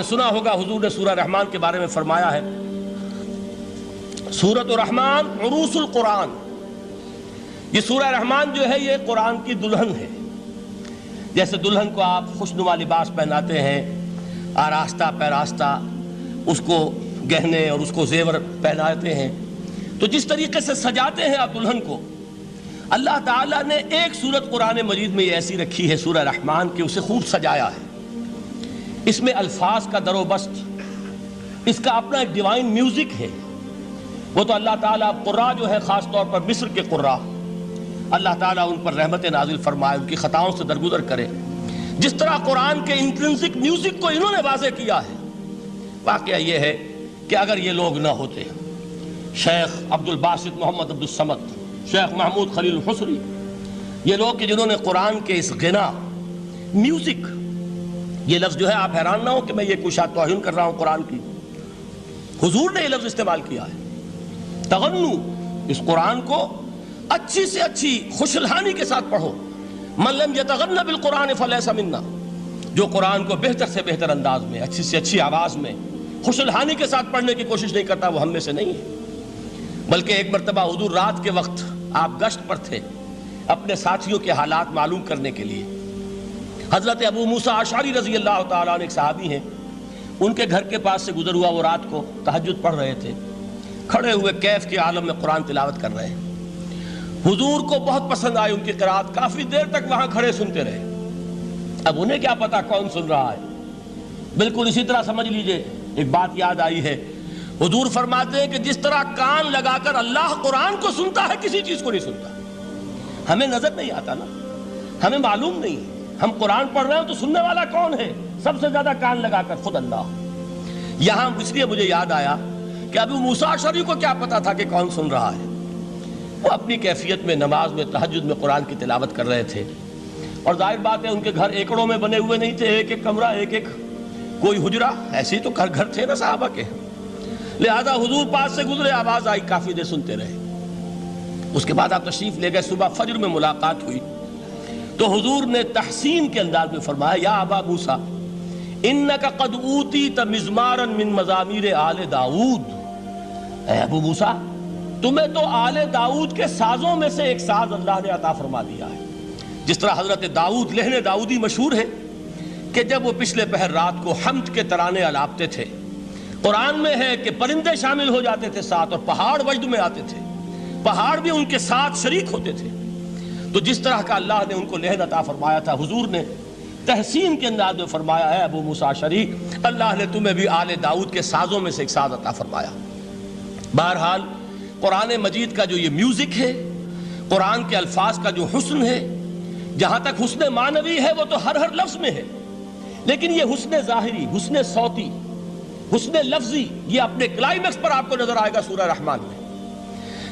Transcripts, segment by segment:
سنا ہوگا حضور نے سورہ رحمان کے بارے میں فرمایا ہے، سورۃ الرحمن عروس القرآن۔ یہ سورہ رحمان جو ہے یہ قرآن کی دلہن ہے۔ جیسے دلہن کو آپ خوشنما لباس پہناتے ہیں، آراستہ پیراستہ اس کو گہنے اور اس کو زیور پہناتے ہیں، تو جس طریقے سے سجاتے ہیں آپ دلہن کو، اللہ تعالیٰ نے ایک سورت قرآن مجید میں یہ ایسی رکھی ہے سورہ رحمان کہ اسے خوب سجایا ہے۔ اس میں الفاظ کا در و بست، اس کا اپنا ایک ڈیوائن میوزک ہے۔ وہ تو اللہ تعالیٰ قراء جو ہے، خاص طور پر مصر کے قراء، اللہ تعالیٰ ان پر رحمت نازل فرمائے، ان کی خطاؤں سے درگزر کرے۔ جس طرح قرآن کے انٹرنسک میوزک کو انہوں نے واضح کیا ہے، واقعہ یہ ہے کہ اگر یہ لوگ نہ ہوتے، شیخ عبد الباسط محمد عبد الصمد، شیخ محمود خلیل الحصری، یہ لوگ کہ جنہوں نے قرآن کے اس غنا، میوزک، یہ لفظ جو ہے آپ حیران نہ ہو کہ میں یہ کوئی شاید توہین کر رہا ہوں قرآن کی، حضور نے یہ لفظ استعمال کیا ہے، تغنو، اس قرآن کو اچھی سے اچھی خوشلحانی کے ساتھ پڑھو۔ من لم یتغن بالقرآن فلیس منا، جو قرآن کو بہتر سے بہتر انداز میں، اچھی سے اچھی آواز میں، خوشلحانی کے ساتھ پڑھنے کی کوشش نہیں کرتا، وہ ہم میں سے نہیں ہے۔ بلکہ ایک مرتبہ حضور رات کے وقت آپ گشت پر تھے اپنے ساتھیوں کے حالات معلوم کرنے کے لیے۔ حضرت ابو موسیٰ اشعری رضی اللہ تعالیٰ عنہ ایک صحابی ہیں، ان کے گھر کے پاس سے گزر ہوا، وہ رات کو تہجد پڑھ رہے تھے، کھڑے ہوئے کیف کے عالم میں قرآن تلاوت کر رہے ہیں۔ حضور کو بہت پسند آئی ان کی قرات، کافی دیر تک وہاں کھڑے سنتے رہے۔ اب انہیں کیا پتا کون سن رہا ہے، بالکل اسی طرح سمجھ لیجئے ایک بات یاد آئی ہے، حضور فرماتے ہیں کہ جس طرح کان لگا کر اللہ قرآن کو سنتا ہے، کسی چیز کو نہیں سنتا۔ ہمیں نظر نہیں آتا نا، ہمیں معلوم نہیں ہے، ہم قرآن پڑھ رہے ہیں تو سننے والا کون ہے؟ سب سے زیادہ کان لگا کر خود اللہ۔ یہاں اس لیے مجھے یاد آیا کہ ابو موسیٰ اشعری کو کیا پتا تھا کہ کون سن رہا ہے؟ وہ اپنی کیفیت میں نماز میں تہجد میں قرآن کی تلاوت کر رہے تھے، اور ظاہر بات ہے ان کے گھر ایکڑوں میں بنے ہوئے نہیں تھے، ایک ایک کمرہ، ایک ایک کوئی حجرہ، ایسے ہی تو گھر تھے نا صحابہ کے، لہذا حضور پاس سے گزرے، آواز آئی، کافی دیر سنتے رہے۔ اس کے بعد آپ تشریف لے گئے، صبح فجر میں ملاقات ہوئی تو حضور نے تحسین کے انداز میں فرمایا، یا ابا موسیٰ انک قد اوتیت مزمارا من مزامیر آل داؤد، اے ابو موسیٰ تمہیں تو آل داؤد کے سازوں میں سے ایک ساز اللہ نے عطا فرما دیا ہے۔ جس طرح حضرت داؤد، لہن داؤدی مشہور ہے کہ جب وہ پچھلے پہر رات کو حمد کے ترانے الاپتے تھے، قرآن میں ہے کہ پرندے شامل ہو جاتے تھے ساتھ، اور پہاڑ وجد میں آتے تھے، پہاڑ بھی ان کے ساتھ شریک ہوتے تھے۔ تو جس طرح کا اللہ نے ان کو لہن عطا فرمایا تھا، حضور نے تحسین کے انداز میں فرمایا ہے ابو موسیٰ اشعری، اللہ نے تمہیں بھی آل داؤد کے سازوں میں سے ایک ساز عطا فرمایا۔ بہرحال قرآن مجید کا جو یہ میوزک ہے، قرآن کے الفاظ کا جو حسن ہے، جہاں تک حسن معنوی ہے وہ تو ہر لفظ میں ہے، لیکن یہ حسن ظاہری، حسن صوتی، حسن لفظی، یہ اپنے کلائمیکس پر آپ کو نظر آئے گا سورہ رحمان میں۔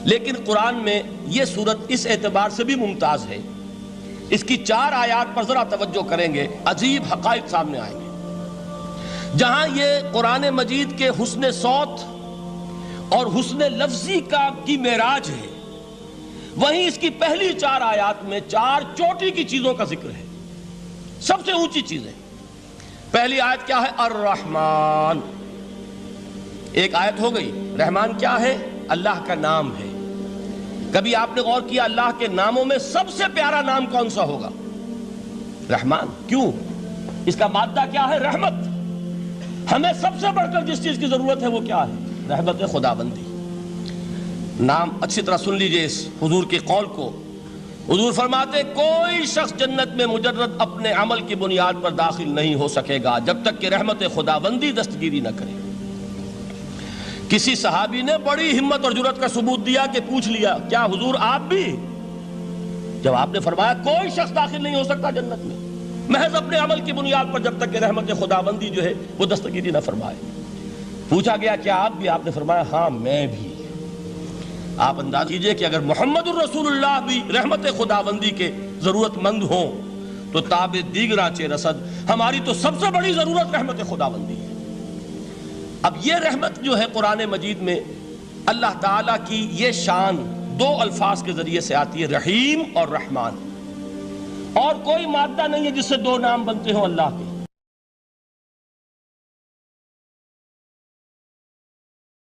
لیکن قرآن میں یہ سورت اس اعتبار سے بھی ممتاز ہے، اس کی 4 آیات پر ذرا توجہ کریں گے، عجیب حقائق سامنے آئیں گے۔ جہاں یہ قرآن مجید کے حسن صوت اور حسن لفظی کی معراج ہے، وہیں اس کی پہلی 4 آیات میں 4 چوٹی کی چیزوں کا ذکر ہے، سب سے اونچی چیزیں۔ پہلی آیت کیا ہے؟ الرحمن، ایک آیت ہو گئی۔ رحمان کیا ہے؟ اللہ کا نام ہے۔ کبھی آپ نے غور کیا اللہ کے ناموں میں سب سے پیارا نام کون سا ہوگا؟ رحمان۔ کیوں؟ اس کا مادہ کیا ہے؟ رحمت۔ ہمیں سب سے بڑھ کر جس چیز کی ضرورت ہے وہ کیا ہے؟ رحمت خداوندی۔ نام اچھی طرح سن لیجئے اس حضور کے قول کو۔ حضور فرماتے کوئی شخص جنت میں مجرد اپنے عمل کی بنیاد پر داخل نہیں ہو سکے گا جب تک کہ رحمت خداوندی دستگیری نہ کرے۔ کسی صحابی نے بڑی ہمت اور جرأت کا ثبوت دیا کہ پوچھ لیا، کیا حضور آپ بھی؟ جب آپ نے فرمایا کوئی شخص داخل نہیں ہو سکتا جنت میں محض اپنے عمل کی بنیاد پر جب تک کہ رحمت خداوندی جو ہے وہ دستگیری نہ فرمائے۔ پوچھا گیا کیا آپ بھی؟ آپ نے فرمایا ہاں میں بھی۔ آپ انداز کیجئے کہ اگر محمد الرسول اللہ بھی رحمت خداوندی کے ضرورت مند ہوں تو تاب دیگراں چے رسد، ہماری تو سب سے بڑی ضرورت رحمت خداوندی ہے۔ اب یہ رحمت جو ہے قرآن مجید میں اللہ تعالیٰ کی یہ شان 2 الفاظ کے ذریعے سے آتی ہے، رحیم اور رحمان، اور کوئی مادہ نہیں ہے جس سے 2 نام بنتے ہوں اللہ کے۔